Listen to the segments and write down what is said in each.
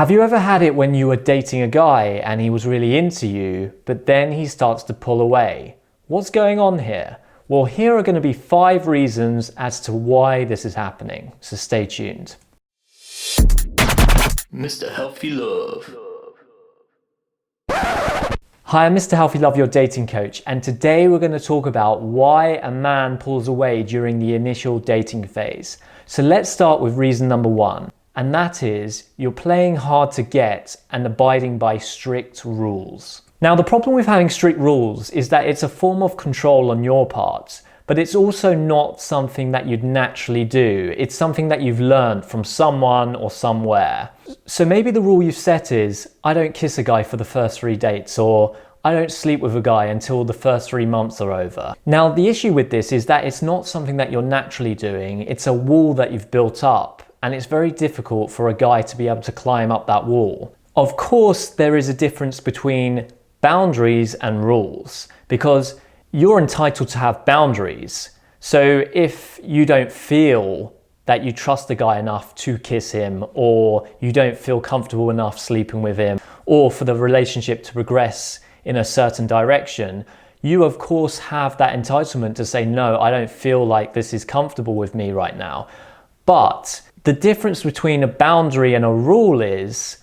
Have you ever had it when you were dating a guy and he was really into you, but then he starts to pull away? What's going on here? Well, here are going to be 5 reasons as to why this is happening, so stay tuned. Mr. Healthy Love. Hi, I'm Mr. Healthy Love, your dating coach, and today we're going to talk about why a man pulls away during the initial dating phase. So let's start with reason number 1. And that is, you're playing hard to get and abiding by strict rules. Now, the problem with having strict rules is that it's a form of control on your part, but it's also not something that you'd naturally do. It's something that you've learned from someone or somewhere. So maybe the rule you've set is, I don't kiss a guy for the first 3 dates, or I don't sleep with a guy until the first 3 months are over. Now, the issue with this is that it's not something that you're naturally doing. It's a wall that you've built up. And it's very difficult for a guy to be able to climb up that wall. Of course, there is a difference between boundaries and rules, because you're entitled to have boundaries. So if you don't feel that you trust the guy enough to kiss him, or you don't feel comfortable enough sleeping with him, or for the relationship to progress in a certain direction, you of course have that entitlement to say, no, I don't feel like this is comfortable with me right now. But the difference between a boundary and a rule is,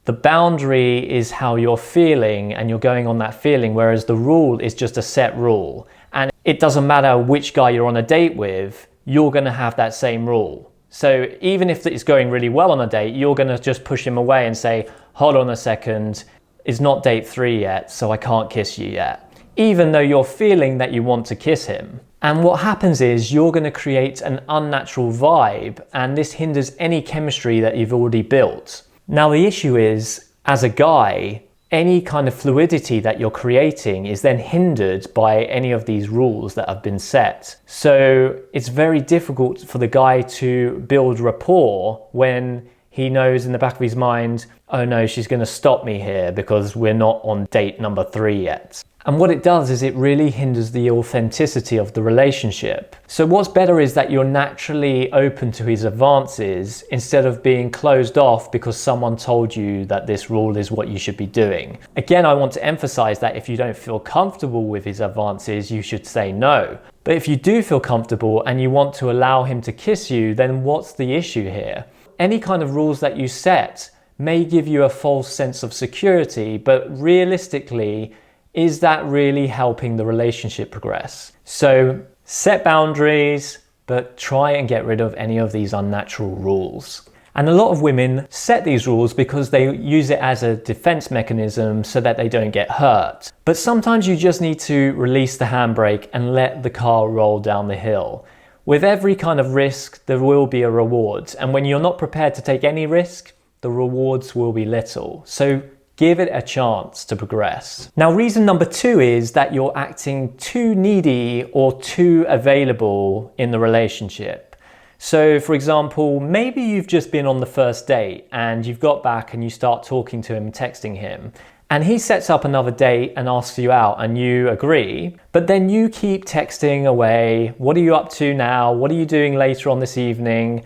the boundary is how you're feeling and you're going on that feeling, whereas the rule is just a set rule. And it doesn't matter which guy you're on a date with, you're going to have that same rule. So even if it's going really well on a date, you're going to just push him away and say, hold on a second, it's not date 3 yet, so I can't kiss you yet. Even though you're feeling that you want to kiss him. And what happens is you're going to create an unnatural vibe, and this hinders any chemistry that you've already built. Now the issue is, as a guy, any kind of fluidity that you're creating is then hindered by any of these rules that have been set. So it's very difficult for the guy to build rapport when he knows in the back of his mind, oh no, she's going to stop me here because we're not on date number 3 yet. And what it does is it really hinders the authenticity of the relationship. So what's better is that you're naturally open to his advances instead of being closed off because someone told you that this rule is what you should be doing. Again, I want to emphasize that if you don't feel comfortable with his advances, you should say no. But if you do feel comfortable and you want to allow him to kiss you, then what's the issue here? Any kind of rules that you set may give you a false sense of security, but realistically, is that really helping the relationship progress? So set boundaries, but try and get rid of any of these unnatural rules. And a lot of women set these rules because they use it as a defense mechanism so that they don't get hurt. But sometimes you just need to release the handbrake and let the car roll down the hill. With every kind of risk, there will be a reward. And when you're not prepared to take any risk, the rewards will be little. So give it a chance to progress. Now, reason number 2 is that you're acting too needy or too available in the relationship. So for example, maybe you've just been on the first date and you've got back and you start talking to him, texting him, and he sets up another date and asks you out and you agree, but then you keep texting away. What are you up to now? What are you doing later on this evening?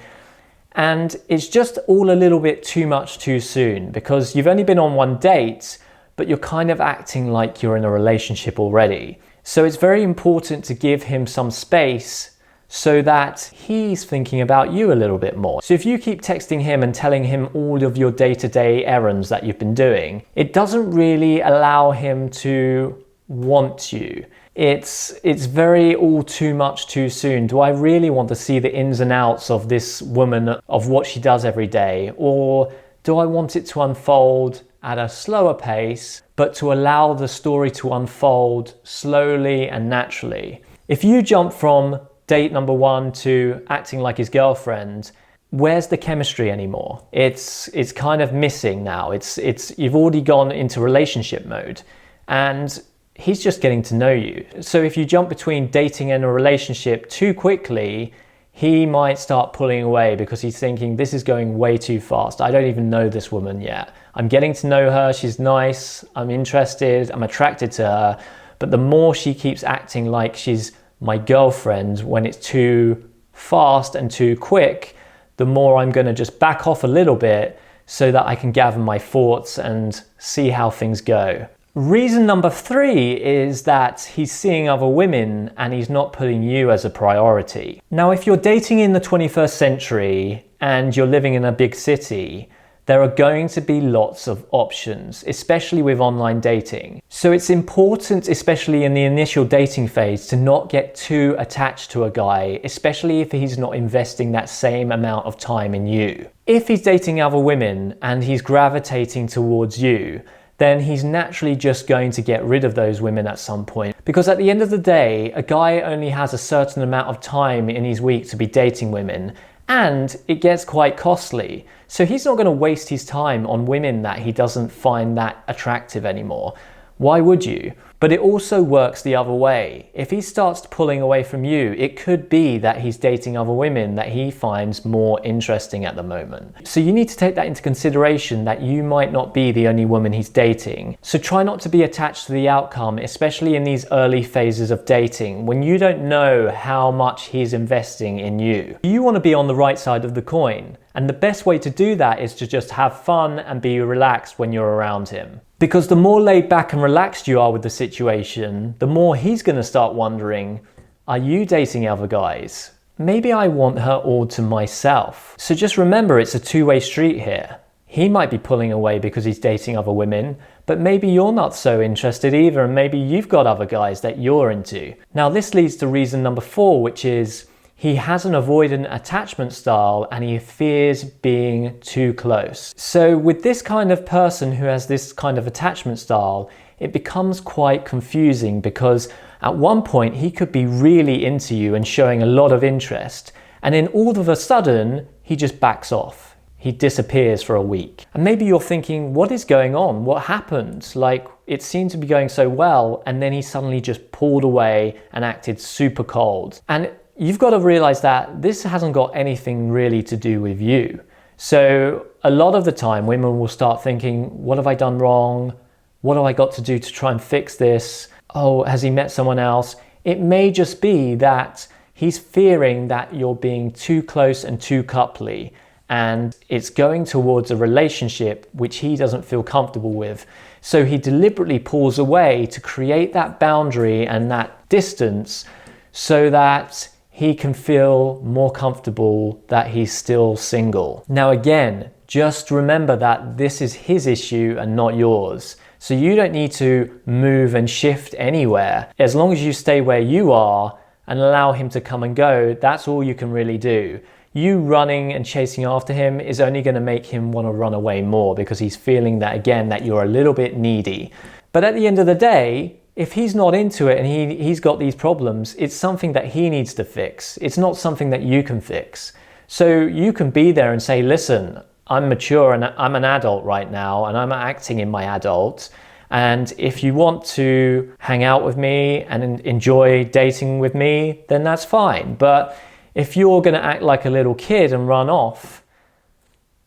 And it's just all a little bit too much too soon because you've only been on 1 date, but you're kind of acting like you're in a relationship already. So it's very important to give him some space so that he's thinking about you a little bit more. So if you keep texting him and telling him all of your day-to-day errands that you've been doing, it doesn't really allow him to want you. It's very all too much too soon. Do I really want to see the ins and outs of this woman, of what she does every day? Or do I want it to unfold at a slower pace, but to allow the story to unfold slowly and naturally? If you jump from date number 1 to acting like his girlfriend, where's the chemistry anymore? It's kind of missing now. You've already gone into relationship mode, and he's just getting to know you. So if you jump between dating and a relationship too quickly, he might start pulling away because he's thinking, this is going way too fast. I don't even know this woman yet. I'm getting to know her. She's nice. I'm interested. I'm attracted to her. But the more she keeps acting like she's my girlfriend when it's too fast and too quick, the more I'm going to just back off a little bit so that I can gather my thoughts and see how things go. Reason number 3 is that he's seeing other women and he's not putting you as a priority. Now, if you're dating in the 21st century and you're living in a big city, there are going to be lots of options, especially with online dating. So it's important, especially in the initial dating phase, to not get too attached to a guy, especially if he's not investing that same amount of time in you. If he's dating other women and he's gravitating towards you, then he's naturally just going to get rid of those women at some point. Because at the end of the day, a guy only has a certain amount of time in his week to be dating women, and it gets quite costly. So he's not going to waste his time on women that he doesn't find that attractive anymore. Why would you? But it also works the other way. If he starts pulling away from you, it could be that he's dating other women that he finds more interesting at the moment. So you need to take that into consideration, that you might not be the only woman he's dating. So try not to be attached to the outcome, especially in these early phases of dating when you don't know how much he's investing in you. You want to be on the right side of the coin. And the best way to do that is to just have fun and be relaxed when you're around him. Because the more laid back and relaxed you are with the situation, the more he's going to start wondering, are you dating other guys? Maybe I want her all to myself. So just remember, it's a two-way street here. He might be pulling away because he's dating other women, but maybe you're not so interested either, and maybe you've got other guys that you're into. Now this leads to reason number 4, which is he has an avoidant attachment style and he fears being too close. So with this kind of person who has this kind of attachment style, it becomes quite confusing, because at one point he could be really into you and showing a lot of interest, and then all of a sudden he just backs off. He disappears for a week. And maybe you're thinking, what is going on? What happened? Like, it seemed to be going so well, and then he suddenly just pulled away and acted super cold. And you've got to realize that this hasn't got anything really to do with you. So a lot of the time women will start thinking, what have I done wrong? What have I got to do to try and fix this? Oh, has he met someone else? It may just be that he's fearing that you're being too close and too coupley, and it's going towards a relationship which he doesn't feel comfortable with. So he deliberately pulls away to create that boundary and that distance so that he can feel more comfortable that he's still single. Now again, just remember that this is his issue and not yours. So you don't need to move and shift anywhere. As long as you stay where you are and allow him to come and go, that's all you can really do. You running and chasing after him is only going to make him want to run away more, because he's feeling that, again, that you're a little bit needy. But at the end of the day, if he's not into it and he's got these problems, it's something that he needs to fix. It's not something that you can fix. So you can be there and say, listen, I'm mature and I'm an adult right now, and I'm acting in my adult. And if you want to hang out with me and enjoy dating with me, then that's fine. But if you're going to act like a little kid and run off,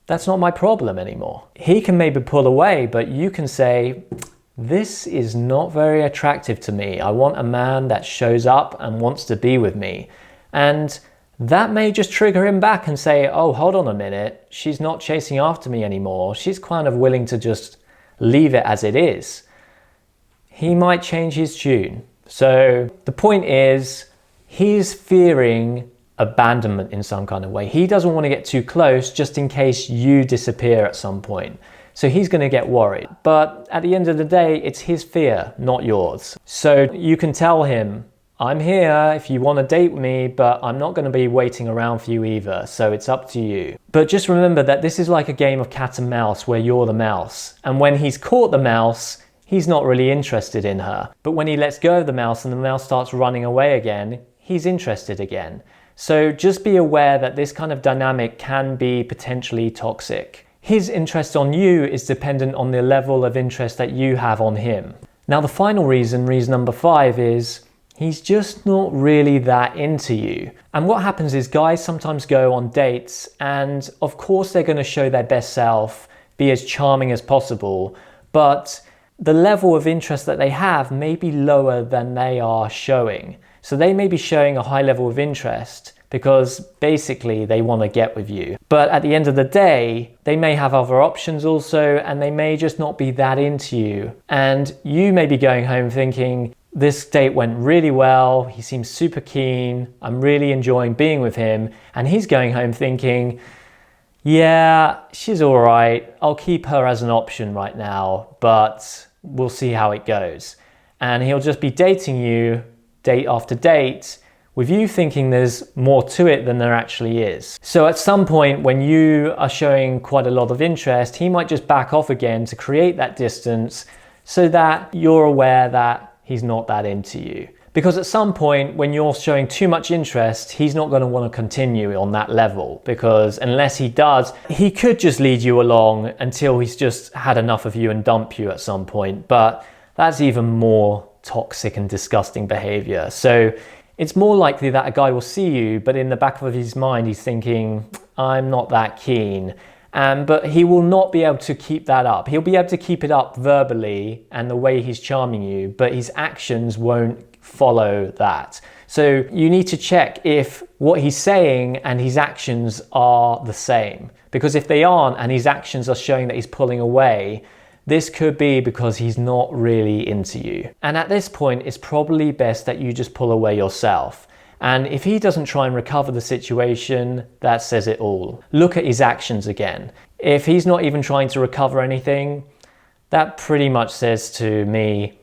that's not my problem anymore. He can maybe pull away, but you can say, this is not very attractive to me. I want a man that shows up and wants to be with me. And that may just trigger him back and say, oh, hold on a minute. She's not chasing after me anymore. She's kind of willing to just leave it as it is. He might change his tune. So the point is, he's fearing abandonment in some kind of way. He doesn't want to get too close just in case you disappear at some point. So he's going to get worried. But at the end of the day, it's his fear, not yours. So you can tell him, I'm here if you want to date with me, but I'm not going to be waiting around for you either. So it's up to you. But just remember that this is like a game of cat and mouse where you're the mouse. And when he's caught the mouse, he's not really interested in her. But when he lets go of the mouse and the mouse starts running away again, he's interested again. So just be aware that this kind of dynamic can be potentially toxic. His interest on you is dependent on the level of interest that you have on him. Now the final reason number 5, is he's just not really that into you. And what happens is guys sometimes go on dates and of course they're going to show their best self, be as charming as possible, but the level of interest that they have may be lower than they are showing. So they may be showing a high level of interest, because basically they want to get with you. But at the end of the day, they may have other options also, and they may just not be that into you. And you may be going home thinking, this date went really well, he seems super keen, I'm really enjoying being with him. And he's going home thinking, yeah, she's all right, I'll keep her as an option right now, but we'll see how it goes. And he'll just be dating you date after date, with you thinking there's more to it than there actually is. So at some point when you are showing quite a lot of interest, he might just back off again to create that distance so that you're aware that he's not that into you. Because at some point when you're showing too much interest, he's not going to want to continue on that level, because unless he does, he could just lead you along until he's just had enough of you and dump you at some point. But that's even more toxic and disgusting behavior. So it's more likely that a guy will see you, but in the back of his mind, he's thinking, I'm not that keen. But he will not be able to keep that up. He'll be able to keep it up verbally and the way he's charming you, but his actions won't follow that. So you need to check if what he's saying and his actions are the same. Because if they aren't and his actions are showing that he's pulling away, this could be because he's not really into you. And at this point, it's probably best that you just pull away yourself. And if he doesn't try and recover the situation, that says it all. Look at his actions again. If he's not even trying to recover anything, that pretty much says to me,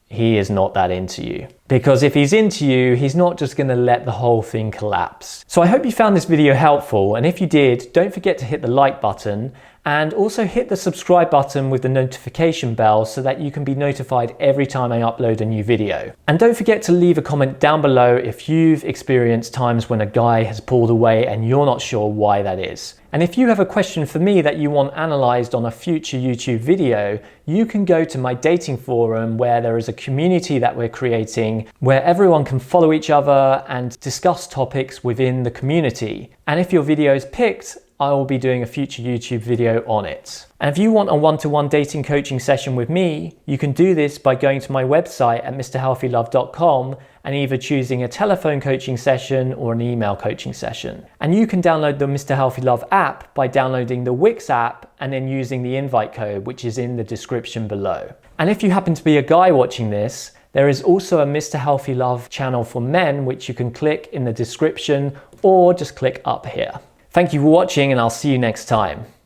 he is not that into you. Because if he's into you, he's not just going to let the whole thing collapse. So I hope you found this video helpful, and if you did, don't forget to hit the like button and also hit the subscribe button with the notification bell so that you can be notified every time I upload a new video. And don't forget to leave a comment down below if you've experienced times when a guy has pulled away and you're not sure why that is. And if you have a question for me that you want analysed on a future YouTube video, you can go to my dating forum, where there is a community that we're creating where everyone can follow each other and discuss topics within the community. And if your video is picked, I will be doing a future YouTube video on it. And if you want a one-to-one dating coaching session with me, you can do this by going to my website at mrhealthylove.com and either choosing a telephone coaching session or an email coaching session. And you can download the Mr. Healthy Love app by downloading the Wix app and then using the invite code, which is in the description below. And if you happen to be a guy watching this, there is also a Mr. Healthy Love channel for men, which you can click in the description or just click up here. Thank you for watching, and I'll see you next time.